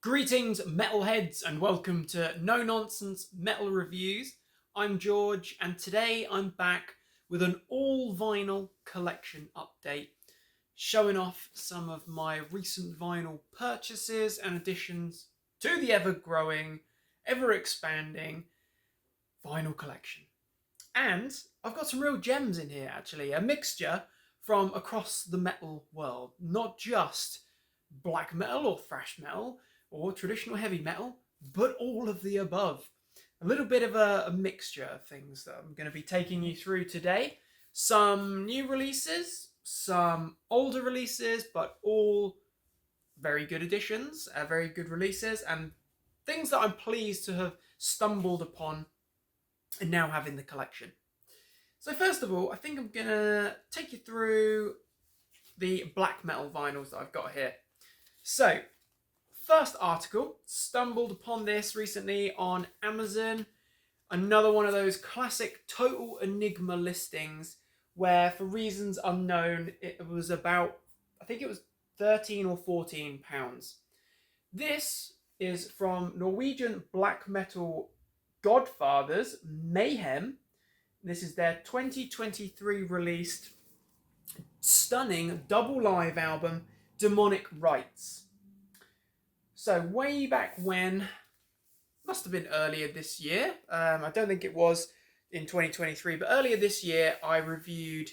Greetings, metalheads, and welcome to No Nonsense Metal Reviews. I'm George, and today I'm back with an all vinyl collection update, showing off some of my recent vinyl purchases and additions to the ever growing, ever expanding vinyl collection. And I've got some real gems in here, actually, a mixture from across the metal world, not just black metal or thrash metal or traditional heavy metal, but all of the above. A little bit of a mixture of things that I'm going to be taking you through today. Some new releases, some older releases, but all very good additions, very good releases, and things that I'm pleased to have stumbled upon and now have in the collection. So first of all, I think I'm going to take you through the black metal vinyls that I've got here. So, first article, stumbled upon this recently on Amazon. Another one of those classic total enigma listings where, for reasons unknown, it was about, I think it was 13 or 14 pounds. This is from Norwegian black metal godfathers, Mayhem. This is their 2023 released stunning double live album, Demonic Rites. So way back when, must have been earlier this year, I don't think it was in 2023, but earlier this year I reviewed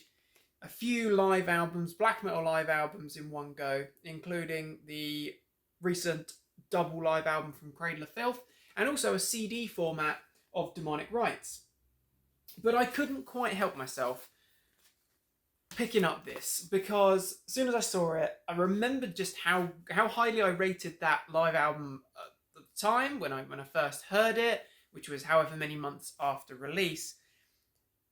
a few live albums, black metal live albums in one go, including the recent double live album from Cradle of Filth and also a CD format of Demonic Rites. But I couldn't quite help myself picking up this because as soon as I saw it, I remembered just how highly I rated that live album at the time when I first heard it, which was however many months after release.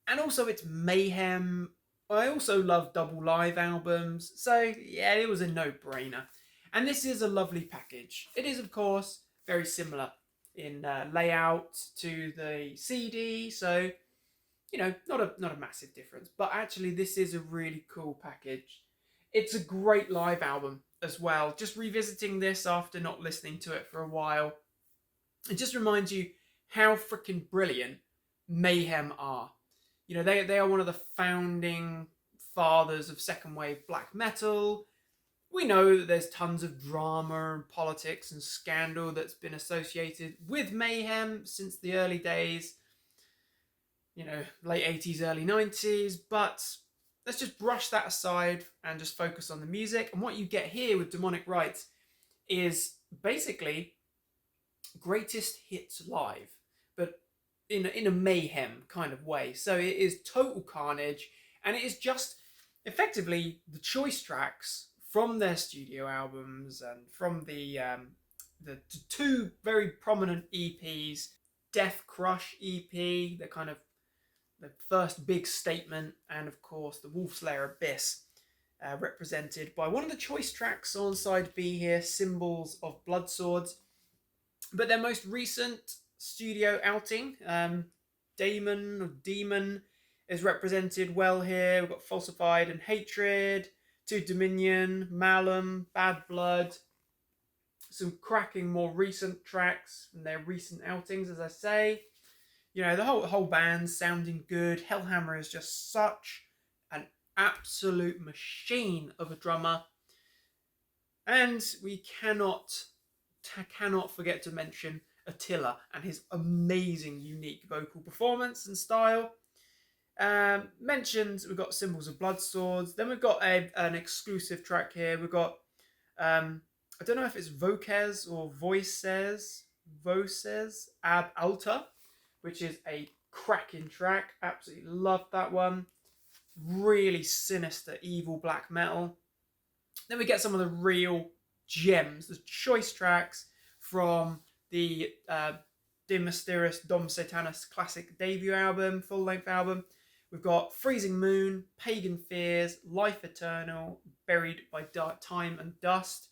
And also it's Mayhem. I also love double live albums, so yeah, it was a no-brainer. And this is a lovely package. It is, of course, very similar in layout to the CD, so you know, not a massive difference, but actually this is a really cool package. It's a great live album as well. Just revisiting this after not listening to it for a while, it just reminds you how freaking brilliant Mayhem are. You know, they are one of the founding fathers of second wave black metal. We know that there's tons of drama and politics and scandal that's been associated with Mayhem since the early days. You know, late 80s, early 90s, but let's just brush that aside and just focus on the music. And what you get here with Demonic Rites is basically greatest hits live, but in a Mayhem kind of way. So it is total carnage, and it is just effectively the choice tracks from their studio albums and from the two very prominent EPs, Death Crush EP, the kind of the first big statement, and of course the Wolfslayer Abyss, represented by one of the choice tracks on side B here, Symbols of Blood Swords. But their most recent studio outing, Demon, is represented well here. We've got Falsified and Hatred, To Dominion, Malum, Bad Blood. Some cracking more recent tracks from their recent outings, as I say. You know, the whole band's sounding good. Hellhammer is just such an absolute machine of a drummer. And we cannot forget to mention Attila and his amazing, unique vocal performance and style. Mentioned, we've got Symbols of Blood Swords. Then we've got an exclusive track here. We've got, I don't know if it's Voces or Voices Ab Alta, which is a cracking track. Absolutely love that one. Really sinister, evil black metal. Then we get some of the real gems, the choice tracks from the De Mysteris Dom Satanas classic debut album, full-length album. We've got Freezing Moon, Pagan Fears, Life Eternal, Buried by Time and Dust,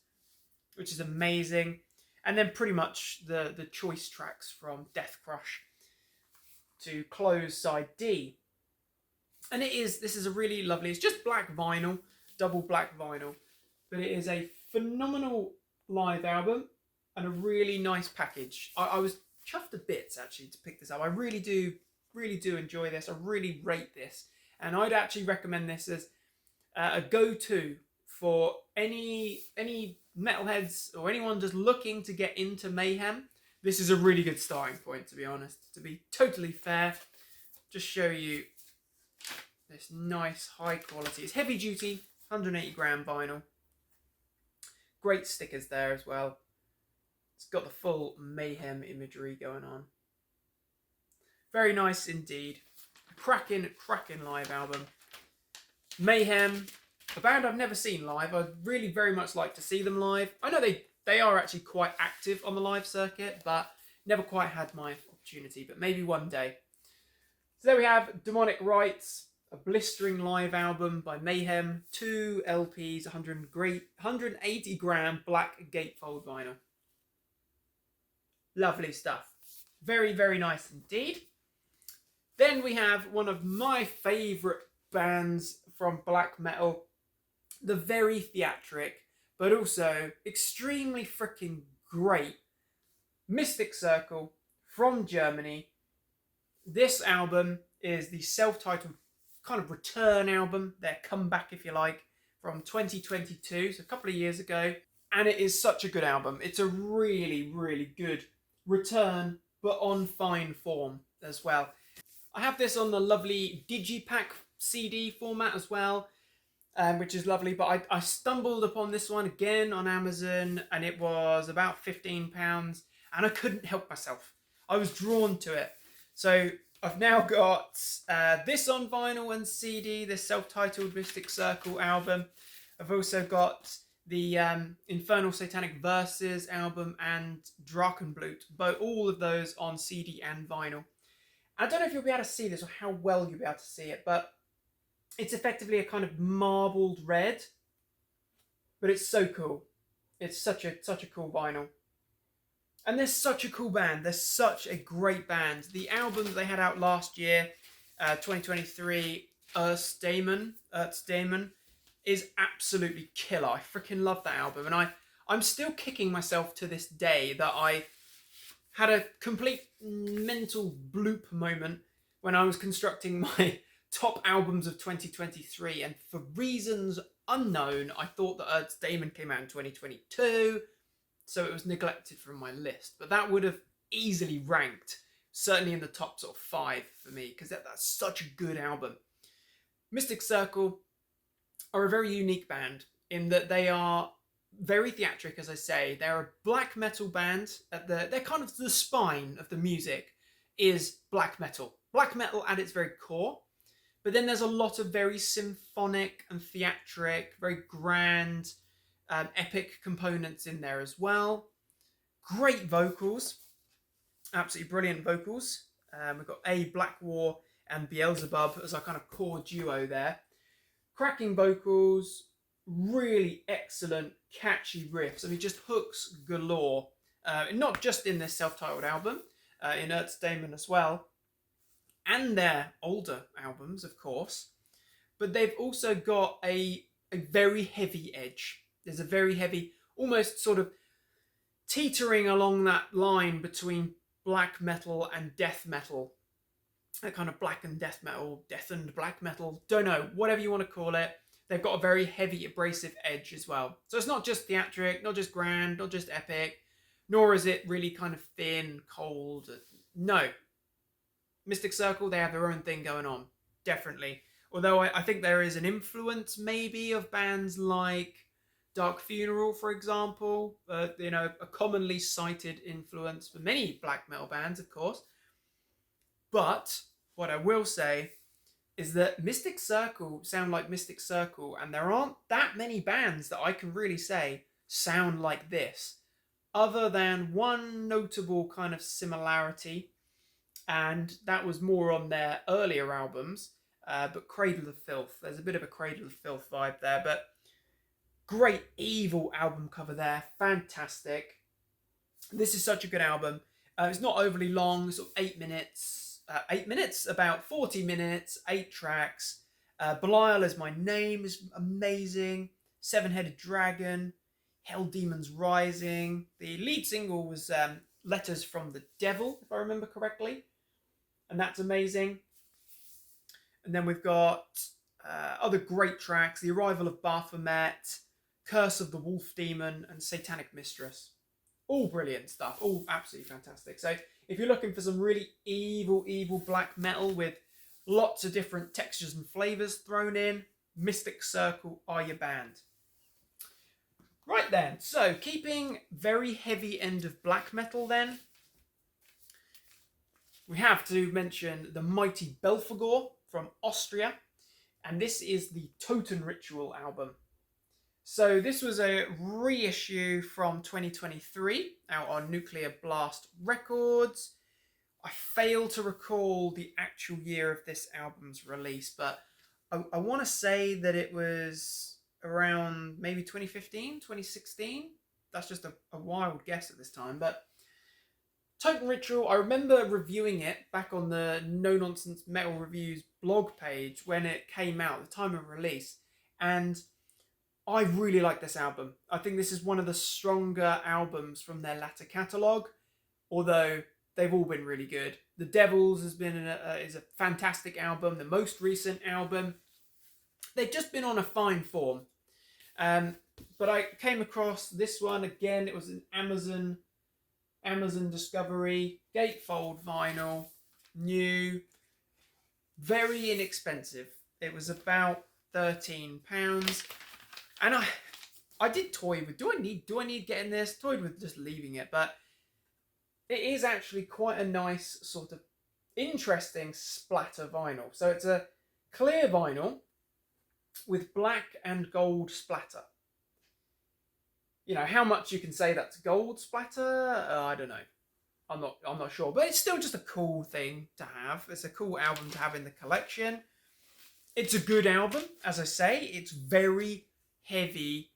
which is amazing. And then pretty much the choice tracks from Death Crush to close side D. And this is a really lovely, it's just black vinyl, double black vinyl, but it is a phenomenal live album. and a really nice package. I was chuffed to bits actually to pick this up. I really do enjoy this. I really rate this, and I'd actually recommend this as a go-to for any metalheads or anyone just looking to get into Mayhem. This is a really good starting point, to be honest. To be totally fair, just show you this nice high quality. It's heavy duty, 180 gram vinyl. Great stickers there as well. It's got the full Mayhem imagery going on. Very nice indeed. Cracking live album. Mayhem, a band I've never seen live. I'd really very much like to see them live. I know they are actually quite active on the live circuit, but never quite had my opportunity, but maybe one day. So there we have Demonic Rites, a blistering live album by Mayhem, 2 LPs, 180 gram black gatefold vinyl. Lovely stuff. Very, very nice indeed. Then we have one of my favourite bands from black metal, the very theatric, but also extremely freaking great Mystic Circle from Germany. This album is the self-titled kind of return album, their comeback if you like, from 2022, so a couple of years ago. And it is such a good album. It's a really, really good return, but on fine form as well. I have this on the lovely Digipack CD format as well, which is lovely. But I stumbled upon this one again on Amazon, and it was about £15, and I couldn't help myself. I was drawn to it. So I've now got this on vinyl and CD, this self-titled Mystic Circle album. I've also got the Infernal Satanic Verses album and Drachenblut, all of those on CD and vinyl. I don't know if you'll be able to see this or how well you'll be able to see it, but it's effectively a kind of marbled red, but it's so cool. It's such a cool vinyl. And they're such a cool band. They're such a great band. The album that they had out last year, 2023, Earth's Daemon, is absolutely killer. I freaking love that album. And I'm still kicking myself to this day that I had a complete mental bloop moment when I was constructing my top albums of 2023. And for reasons unknown, I thought that Earth's Daemon came out in 2022. So it was neglected from my list. But that would have easily ranked, certainly in the top sort of 5 for me, because that's such a good album. Mystic Circle are a very unique band in that they are very theatric, as I say. They're a black metal band. They're kind of the spine of the music is black metal. Black metal at its very core. But then there's a lot of very symphonic and theatric, very grand, epic components in there as well. Great vocals. Absolutely brilliant vocals. We've got Black War and Beelzebub as our kind of core duo there. Cracking vocals, really excellent, catchy riffs. I mean, just hooks galore. Not just in this self-titled album, in Earth's Daemon as well, and their older albums, of course. But they've also got a very heavy edge. There's a very heavy, almost sort of teetering along that line between black metal and death metal. That kind of black and death metal, death and black metal, don't know, whatever you want to call it. They've got a very heavy, abrasive edge as well. So it's not just theatric, not just grand, not just epic, nor is it really kind of thin, cold. No. Mystic Circle, they have their own thing going on, definitely. Although I think there is an influence, maybe, of bands like Dark Funeral, for example. A commonly cited influence for many black metal bands, of course. But what I will say is that Mystic Circle sound like Mystic Circle, and there aren't that many bands that I can really say sound like this, other than one notable kind of similarity, and that was more on their earlier albums, but Cradle of Filth. There's a bit of a Cradle of Filth vibe there, but great evil album cover there, fantastic. This is such a good album. It's not overly long, sort of 8 minutes. About 40 minutes, 8 tracks. Belial Is My Name is amazing. Seven-Headed Dragon. Hell Demons Rising. The lead single was Letters from the Devil, if I remember correctly. And that's amazing. And then we've got other great tracks. The Arrival of Baphomet, Curse of the Wolf Demon, and Satanic Mistress. All brilliant stuff. All absolutely fantastic. So if you're looking for some really evil black metal with lots of different textures and flavors thrown in, Mystic Circle are your band. Right then, so keeping very heavy end of black metal then, we have to mention the mighty Belphegor from Austria, and this is the Toten Ritual album. So this was a reissue from 2023 out on Nuclear Blast Records. I fail to recall the actual year of this album's release, but I want to say that it was around maybe 2015, 2016. That's just a wild guess at this time, but Toten Ritual, I remember reviewing it back on the No Nonsense Metal Reviews blog page when it came out, the time of release, and I really like this album. I think this is one of the stronger albums from their latter catalogue, although they've all been really good. The Devils is a fantastic album, the most recent album. They've just been on a fine form. But I came across this one again. It was an Amazon Discovery, gatefold vinyl, new, very inexpensive. It was about £13. And I did toy with, do I need getting this? Toyed with just leaving it, but it is actually quite a nice sort of interesting splatter vinyl. So it's a clear vinyl with black and gold splatter. You know, how much you can say that's gold splatter, I don't know. I'm not sure, but it's still just a cool thing to have. It's a cool album to have in the collection. It's a good album, as I say. It's very heavy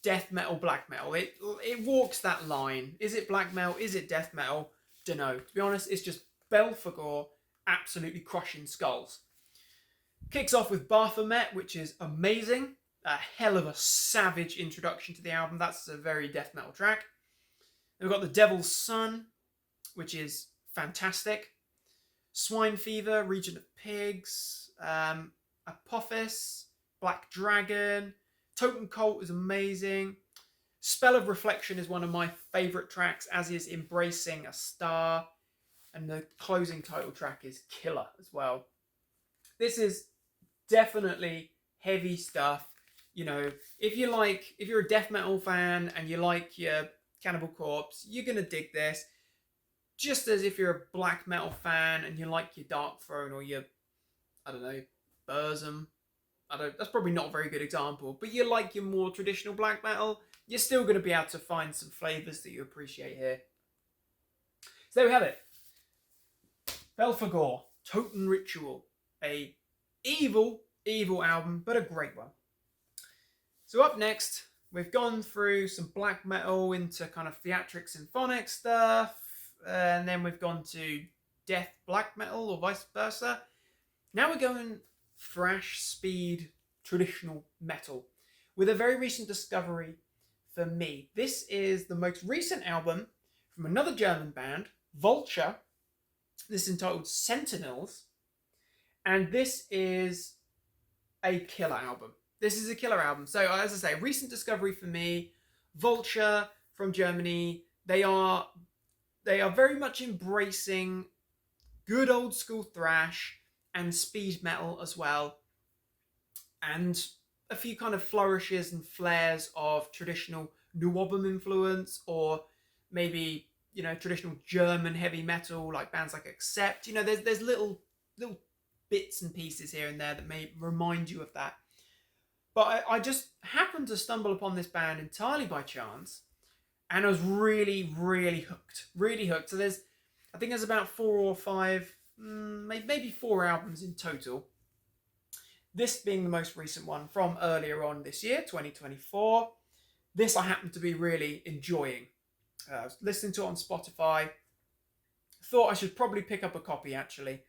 death metal, black metal. It walks that line. Is it black metal? Is it death metal? Dunno. To be honest, it's just Belphegor absolutely crushing skulls. Kicks off with Baphomet, which is amazing. A hell of a savage introduction to the album. That's a very death metal track. Then we've got The Devil's Son, which is fantastic. Swine Fever, Region of Pigs, Apophis, Black Dragon, Totem Cult is amazing. Spell of Reflection is one of my favourite tracks, as is Embracing a Star. And the closing title track is killer as well. This is definitely heavy stuff. You know, if you're a death metal fan and you like your Cannibal Corpse, you're going to dig this. Just as if you're a black metal fan and you like your Dark Throne or your, I don't know, Burzum. That's probably not a very good example, but you like your more traditional black metal, you're still going to be able to find some flavours that you appreciate here. So there we have it. Belphegor, Toten Ritual. A evil album, but a great one. So up next, we've gone through some black metal into kind of theatric symphonic stuff, and then we've gone to death black metal or vice versa. Now we're going thrash, speed, traditional metal with a very recent discovery for me. This is the most recent album from another German band, Vulture. This is entitled Sentinels, and this is a killer album. This is a killer album. So as I say, recent discovery for me. Vulture from Germany. They are very much embracing good old school thrash and speed metal as well, and a few kind of flourishes and flares of traditional new album influence, or maybe, you know, traditional German heavy metal like bands like Accept. You know, there's little bits and pieces here and there that may remind you of that. But I just happened to stumble upon this band entirely by chance, and I was really hooked. Really hooked. So I think there's about 4 or 5, maybe 4 albums in total. This being the most recent one from earlier on this year, 2024. This I happen to be really enjoying. I was listening to it on Spotify. Thought I should probably pick up a copy actually,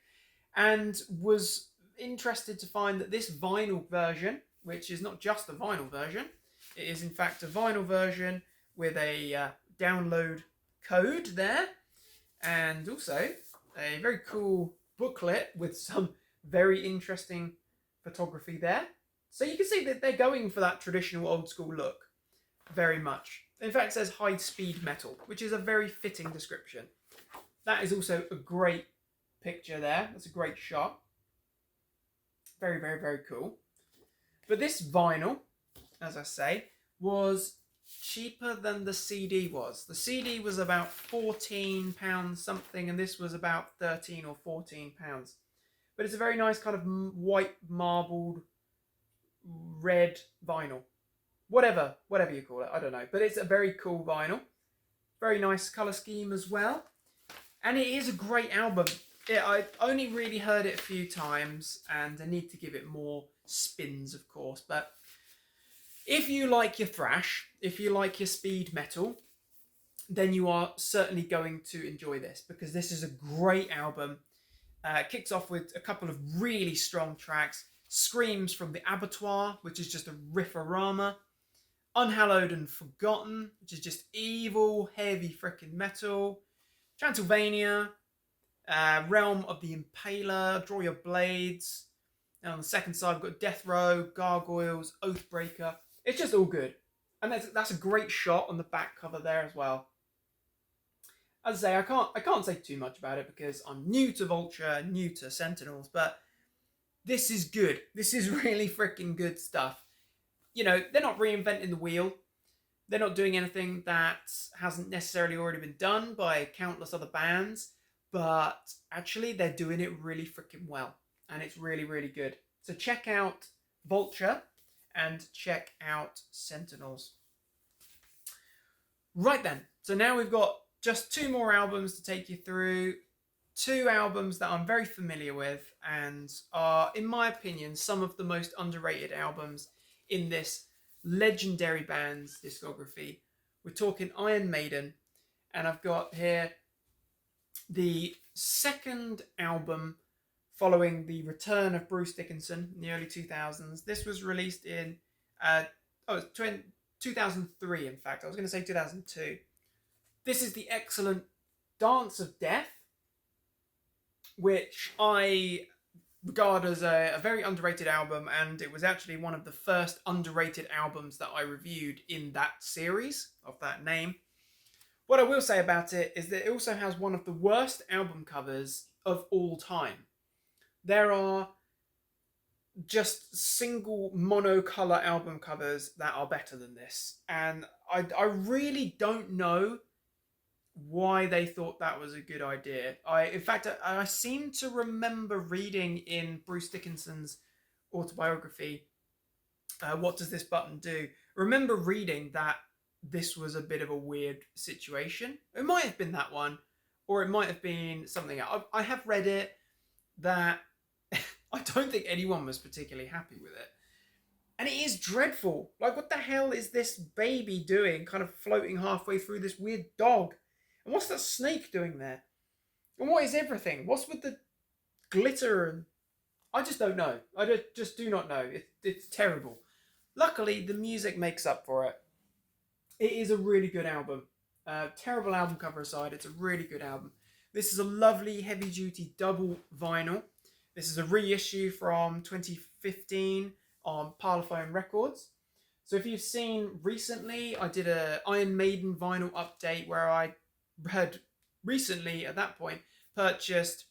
and was interested to find that this vinyl version, which is not just the vinyl version, It is in fact a vinyl version with a download code there, and also a very cool booklet with some very interesting photography there. So you can see that they're going for that traditional old school look very much. In fact, it says high speed metal, which is a very fitting description. That is also a great picture there. That's a great shot. Very, very, very cool. But this vinyl, as I say, was cheaper than the CD was. The CD was about £14 something, and this was about £13 or £14. But it's a very nice kind of white marbled red vinyl. Whatever you call it, I don't know. But it's a very cool vinyl. Very nice colour scheme as well. And it is a great album. I only really heard it a few times, and I need to give it more spins, of course. But if you like your thrash, if you like your speed metal, then you are certainly going to enjoy this, because this is a great album. It kicks off with a couple of really strong tracks. Screams from the Abattoir, which is just a riffarama. Unhallowed and Forgotten, which is just evil, heavy freaking metal. Transylvania, Realm of the Impaler, Draw Your Blades. And on the second side, we've got Death Row, Gargoyles, Oathbreaker. It's just all good. And that's a great shot on the back cover there as well. As I say, I can't say too much about it because I'm new to Vulture, new to Sentinels, but this is good. This is really freaking good stuff. You know, they're not reinventing the wheel. They're not doing anything that hasn't necessarily already been done by countless other bands, but actually they're doing it really freaking well, and it's really, really good. So check out Vulture and check out Sentinels. Right then, so now we've got just 2 more albums to take you through. 2 albums that I'm very familiar with and are, in my opinion, some of the most underrated albums in this legendary band's discography. We're talking Iron Maiden, and I've got here the second album following the return of Bruce Dickinson in the early 2000s. This was released in 2003, in fact. I was going to say 2002. This is the excellent Dance of Death, which I regard as a very underrated album, and it was actually one of the first underrated albums that I reviewed in that series of that name. What I will say about it is that it also has one of the worst album covers of all time. There are just single monocolor album covers that are better than this, and I really don't know why they thought that was a good idea. In fact, I seem to remember reading in Bruce Dickinson's autobiography, What Does This Button Do? I remember reading that this was a bit of a weird situation. It might have been that one, or it might have been something else. I have read it that I don't think anyone was particularly happy with it. And it is dreadful. Like, what the hell is this baby doing, kind of floating halfway through this weird dog? And what's that snake doing there? And what is everything? What's with the glitter? And I just don't know. I just do not know. It's terrible. Luckily, the music makes up for it. It is a really good album. Terrible album cover aside, it's a really good album. This is a lovely heavy-duty double vinyl. This is a reissue from 2015 on Parlophone Records. So if you've seen recently, I did a Iron Maiden vinyl update where I had recently, at that point, purchased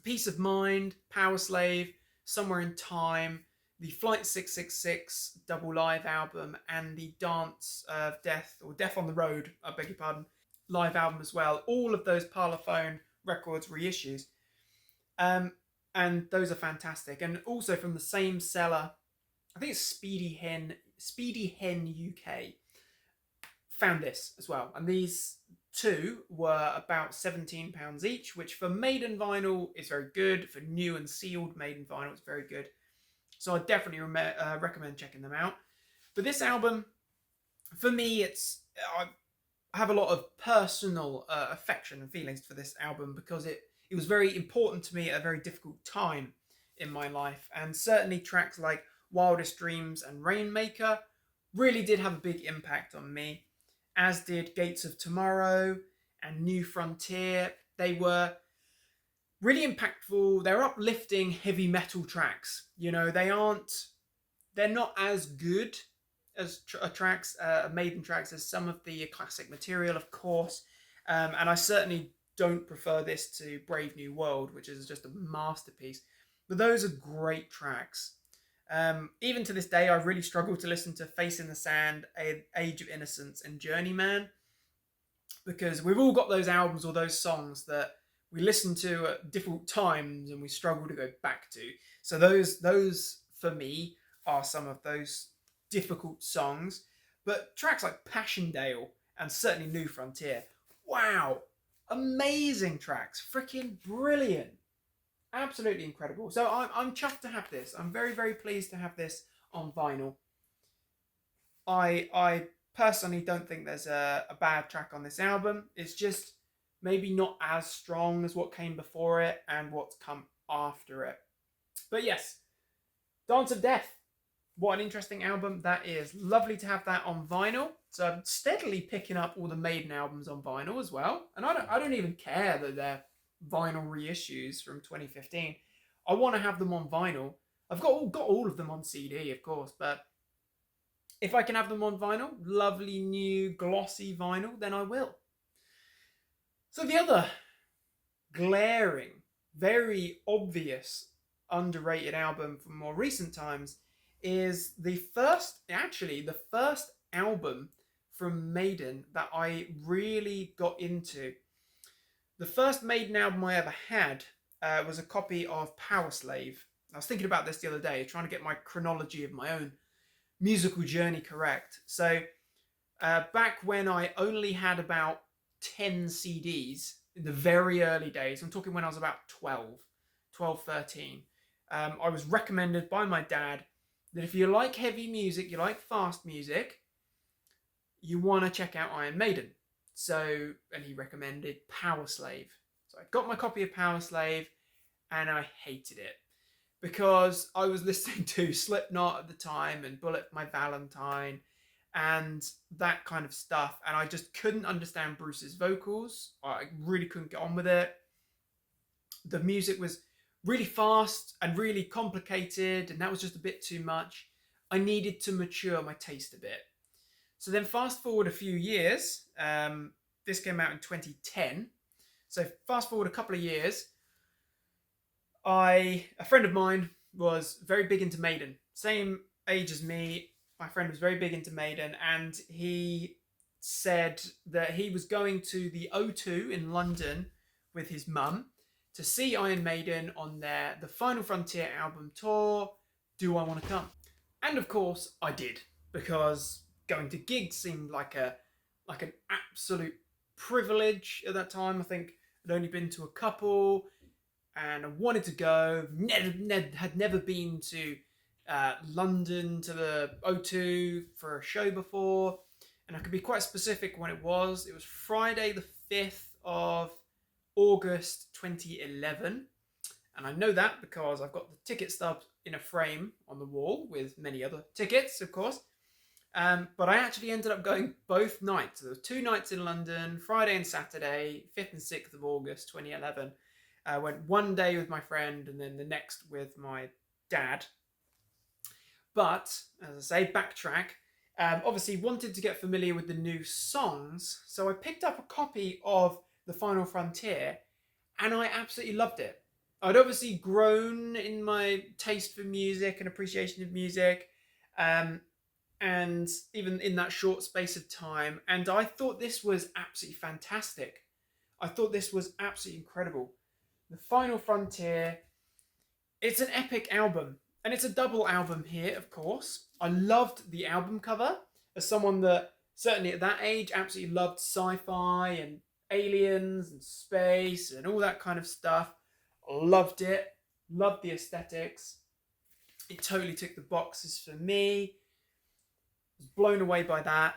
Peace of Mind, Power Slave, Somewhere in Time, the Flight 666 double live album, and the Dance of Death, or Death on the Road, I beg your pardon, live album as well. All of those Parlophone Records reissues. And those are fantastic. And also from the same seller, I think it's Speedy Hen UK, found this as well. And these 2 were about £17 each, which for Maiden vinyl is very good. For new and sealed Maiden vinyl, it's very good. So I definitely recommend checking them out. But this album, for me, I have a lot of personal affection and feelings for this album because it was very important to me at a very difficult time in my life. And certainly tracks like Wildest Dreams and Rainmaker really did have a big impact on me, as did Gates of Tomorrow and New Frontier. They were really impactful. They're uplifting heavy metal tracks. You know, they're not as good as Maiden tracks, as some of the classic material, of course. And I certainly don't prefer this to Brave New World, which is just a masterpiece. But those are great tracks. Even to this day, I really struggle to listen to Face in the Sand, Age of Innocence, and Journeyman, because we've all got those albums or those songs that we listen to at different times and we struggle to go back to. So those for me are some of those difficult songs. But tracks like Passchendaele and certainly New Frontier, wow, amazing tracks, freaking brilliant, absolutely incredible. So I'm chuffed to have this. I'm very, very pleased to have this on vinyl. I personally don't think there's a bad track on this album. It's just maybe not as strong as what came before it and what's come after it. But yes, Dance of Death. What an interesting album that is. Lovely to have that on vinyl. So I'm steadily picking up all the Maiden albums on vinyl as well. And I don't even care that they're vinyl reissues from 2015. I want to have them on vinyl. I've got all of them on CD, of course, but if I can have them on vinyl, lovely new glossy vinyl, then I will. So the other glaring, very obvious, underrated album from more recent times is the first album from Maiden that I really got into. The first Maiden album I ever had was a copy of Power Slave. I was thinking about this the other day, trying to get my chronology of my own musical journey correct. So back when I only had about 10 CDs in the very early days, I'm talking when I was about 12, 13, I was recommended by my dad that if you like heavy music, you like fast music, you want to check out Iron Maiden. So, and he recommended Power Slave. So I got my copy of Power Slave and I hated it because I was listening to Slipknot at the time and Bullet My Valentine and that kind of stuff, and I just couldn't understand Bruce's vocals. I really couldn't get on with it. The music was really fast and really complicated, and that was just a bit too much. I needed to mature my taste a bit. So then fast forward a few years, this came out in 2010. So fast forward a couple of years, a friend of mine was very big into Maiden, same age as me. My friend was very big into Maiden, and he said that he was going to the O2 in London with his mum to see Iron Maiden on the Final Frontier album tour. Do I want to come? And of course I did, because going to gigs seemed like an absolute privilege at that time. I think I'd only been to a couple and I wanted to go. Had never been to London to the O2 for a show before, and I could be quite specific when it was. It was Friday the 5th of August 2011, and I know that because I've got the ticket stubs in a frame on the wall with many other tickets, of course. But I actually ended up going both nights. There were 2 nights in London, Friday and Saturday, 5th and 6th of August 2011. I went one day with my friend and then the next with my dad. But, as I say, backtrack. Obviously wanted to get familiar with the new songs, so I picked up a copy of The Final Frontier, and I absolutely loved it. I'd obviously grown in my taste for music and appreciation of music, and even in that short space of time, and I thought this was absolutely fantastic. I thought this was absolutely incredible. The Final Frontier, it's an epic album, and it's a double album here, of course. I loved the album cover. As someone that, certainly at that age, absolutely loved sci-fi and aliens and space and all that kind of stuff. Loved it. Loved the aesthetics. It totally ticked the boxes for me. Was blown away by that.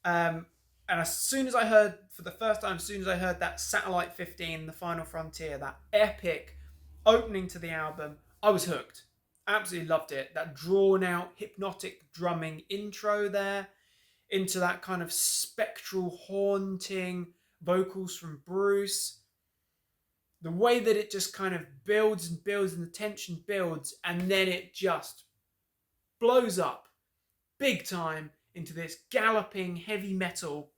And as soon as I heard, for the first time, as soon as I heard that Satellite 15, The Final Frontier, that epic opening to the album, I was hooked. Absolutely loved it. That drawn out hypnotic drumming intro there into that kind of spectral haunting vocals from Bruce. The way that it just kind of builds and builds and the tension builds and then it just blows up big time into this galloping heavy metal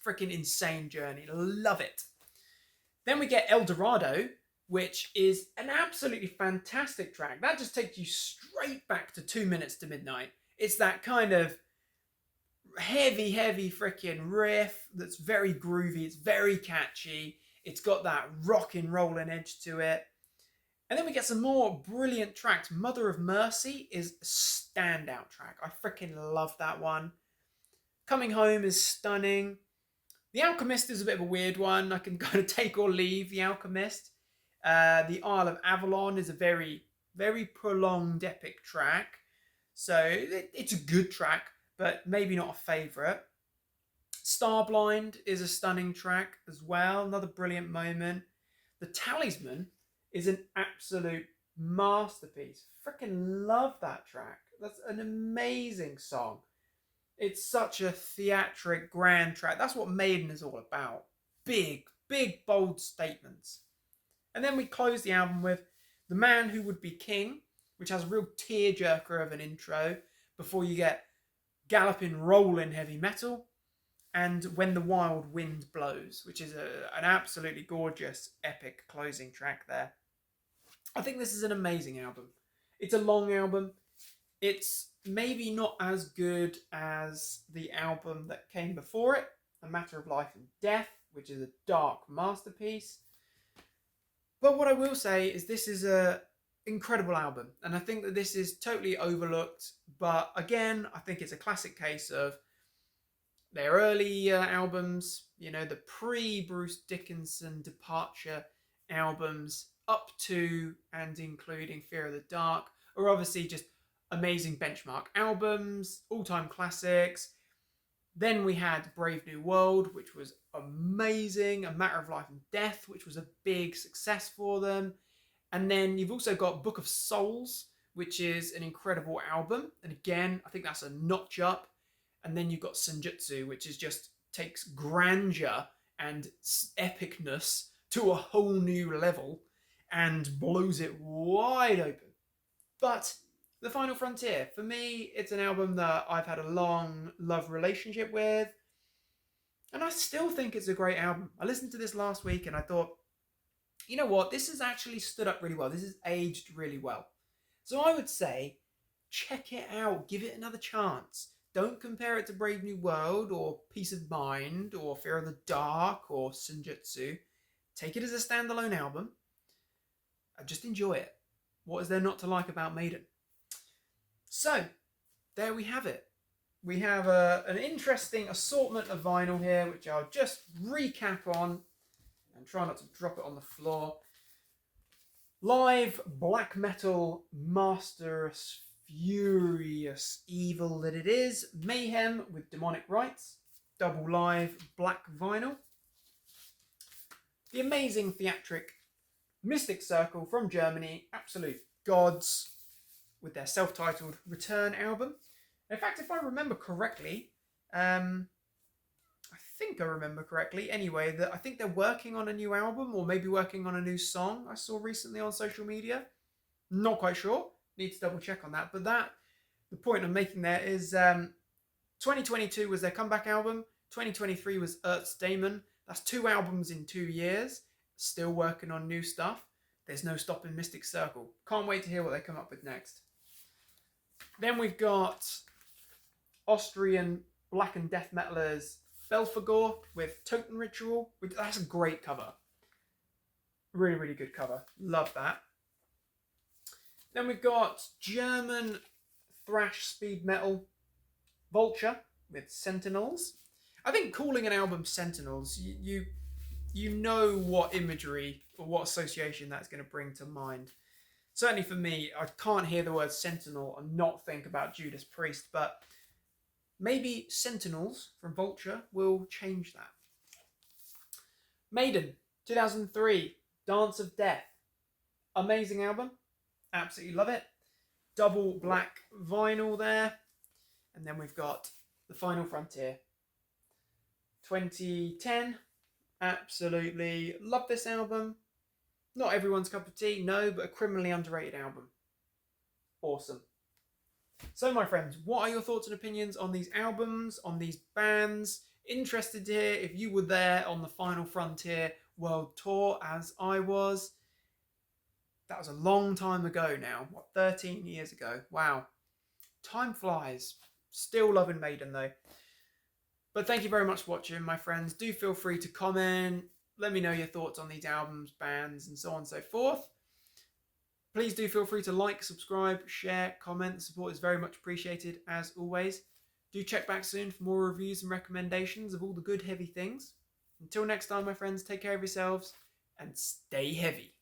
freaking insane journey. Love it. Then we get El Dorado, which is an absolutely fantastic track. That just takes you straight back to 2 minutes to midnight. It's that kind of heavy freaking riff that's very groovy. It's very catchy. It's got that rock and rolling edge to it. And then we get some more brilliant tracks. Mother of Mercy is a standout track. I freaking love that one. Coming Home is stunning. The Alchemist is a bit of a weird one. I can kind of take or leave The Alchemist. The Isle of Avalon is a very, very prolonged epic track. So it's a good track, but maybe not a favourite. Starblind is a stunning track as well. Another brilliant moment. The Talisman is an absolute masterpiece. Freaking love that track. That's an amazing song. It's such a theatric, grand track. That's what Maiden is all about. Big, bold statements. And then we close the album with The Man Who Would Be King, which has a real tearjerker of an intro before you get galloping, rolling heavy metal, and When the Wild Wind Blows, which is an absolutely gorgeous, epic closing track there. I think this is an amazing album. It's a long album. It's maybe not as good as the album that came before it, A Matter of Life and Death, which is a dark masterpiece. But what I will say is this is an incredible album. And I think that this is totally overlooked. But again, I think it's a classic case of their early albums, you know, the pre-Bruce Dickinson departure albums up to and including Fear of the Dark are obviously just amazing benchmark albums, all-time classics. Then we had Brave New World, which was amazing. A Matter of Life and Death, which was a big success for them. And then you've also got Book of Souls, which is an incredible album. And again, I think that's a notch up. And then you've got Senjutsu, which is just takes grandeur and epicness to a whole new level and blows it wide open. But The Final Frontier, for me, it's an album that I've had a long love relationship with. And I still think it's a great album. I listened to this last week and I thought, you know what? This has actually stood up really well. This has aged really well. So I would say, check it out. Give it another chance. Don't compare it to Brave New World or Peace of Mind or Fear of the Dark or Senjutsu. Take it as a standalone album and just enjoy it. What is there not to like about Maiden? So, there we have it. We have an interesting assortment of vinyl here, which I'll just recap on and try not to drop it on the floor. Live black metal, masterous, furious evil that it is. Mayhem with Demonic Rites. Double live black vinyl. The amazing theatric Mystic Circle from Germany. Absolute gods with their self-titled Return album. In fact, if I remember correctly, anyway, that I think they're working on a new album or maybe working on a new song I saw recently on social media. Not quite sure. Need to double check on that. But the point I'm making there is 2022 was their comeback album. 2023 was Earth's Daemon. That's 2 albums in 2 years. Still working on new stuff. There's no stopping Mystic Circle. Can't wait to hear what they come up with next. Then we've got Austrian black and death metalers Belphegor with Totem Ritual. That's a great cover. Really, really good cover. Love that. Then we've got German thrash speed metal Vulture with Sentinels. I think calling an album Sentinels, you know what imagery or what association that's going to bring to mind. Certainly for me, I can't hear the word Sentinel and not think about Judas Priest, but maybe Sentinels from Vulture will change that. Maiden, 2003, Dance of Death. Amazing album. Absolutely love it. double black vinyl there. And then we've got The Final Frontier. 2010. Absolutely love this album. Not everyone's cup of tea, no, but a criminally underrated album. Awesome. So, my friends, what are your thoughts and opinions on these albums, on these bands? Interested to hear if you were there on the Final Frontier World Tour as I was. That was a long time ago now. What, 13 years ago? Wow. Time flies. Still loving Maiden though. But thank you very much for watching, my friends. Do feel free to comment. Let me know your thoughts on these albums, bands, and so on and so forth. Please do feel free to like, subscribe, share, comment. The support is very much appreciated, as always. Do check back soon for more reviews and recommendations of all the good heavy things. Until next time, my friends, take care of yourselves and stay heavy.